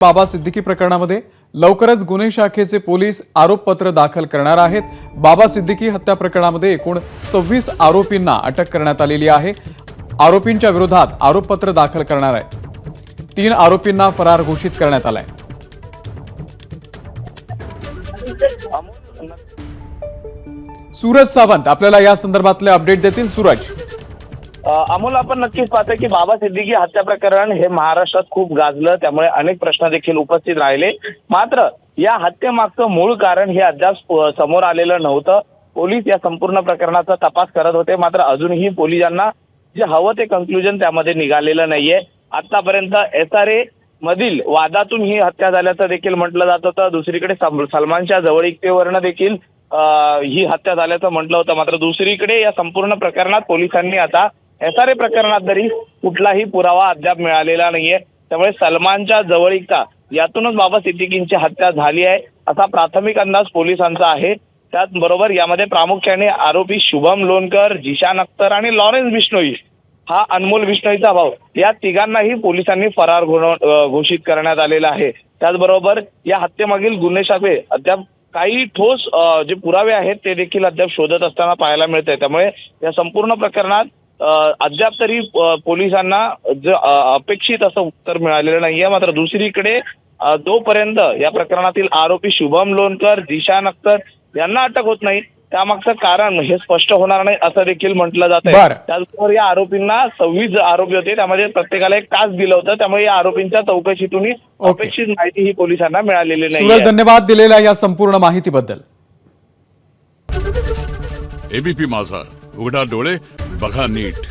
बाबा सिद्दीकी प्रकरणामध्ये लवकरच गुन्हे शाखेचे पोलीस आरोपपत्र दाखल करणार आहेत। बाबा सिद्दीकी हत्या प्रकरणामध्ये एकूण 26 आरोपींना अटक करण्यात आलेली आहे। आरोपींच्या विरोधात आरोपपत्र दाखल करणार आहे। 3 आरोपींना फरार घोषित करण्यात आलाय। सूरज सावंत आपल्याला या संदर्भातले अपडेट देतील। सूरज, अमोल, आपण नक्कीच पाहतोय की बाबा सिद्दीकी हत्या प्रकरण हे महाराष्ट्रात खूप गाजलं, त्यामुळे अनेक प्रश्न देखील उपस्थित राहिले। मात्र या हत्येमागचं मूळ कारण हे अद्याप समोर आलेलं नव्हतं। पोलीस या संपूर्ण प्रकरणाचा तपास करत होते, मात्र अजूनही पोलिसांना जे हवं ते कन्क्लुजन त्यामध्ये निघालेलं नाहीये। आतापर्यंत SRA मधील वादातून ही हत्या झाल्याचं देखील म्हटलं जात होतं। दुसरीकडे सलमानच्या जवळीकतेवरनं देखील ही हत्या झाल्याचं म्हटलं होतं। मात्र दुसरीकडे या संपूर्ण प्रकरणात पोलिसांनी आता SRA प्रकरणात तरी कुठलाही पुरावा अद्याप मिळालेला नाहीये। त्यामुळे सलमानच्या जवळीकता यातूनच बाबा सिद्दीकींची हत्या झाली आहे असा प्राथमिक अंदाज पोलिसांचा आहे। त्याचबरोबर यामध्ये प्रामुख्याने आरोपी शुभम लोणकर, जिशान अख्तर आणि लॉरेन्स बिश्नोई हा अनमोल बिश्नोईचा भाऊ, या तिघांनाही पोलिसांनी फरार घोषित करण्यात आलेला आहे। त्याचबरोबर या हत्येमागील गुन्हे शाखे अद्याप काही ठोस जे पुरावे आहेत ते देखील अद्याप शोधत असताना पाहायला मिळतंय। त्यामुळे या संपूर्ण प्रकरणात अद्याप तरी पोलिसांना अपेक्षित असं उत्तर मिळालेलं नाहीये। मात्र दुसरीकडे जोपर्यंत या प्रकरणातील आरोपी शुभम लोणकर, जिशान अख्तर यांना अटक होत नाही त्यामागचं कारण हे स्पष्ट होणार नाही असं देखील म्हटलं जात आहे। त्याचबरोबर या आरोपींना 26 आरोपी होते, त्यामध्ये प्रत्येकाला एक टास्क दिलं होतं। त्यामुळे या आरोपींच्या चौकशीतूनही अपेक्षित माहिती ही पोलिसांना मिळालेली नाही। सूरज, धन्यवाद दिलेल्या या संपूर्ण माहितीबद्दल। ABP माझा, उघडा डोळे बघा नीट।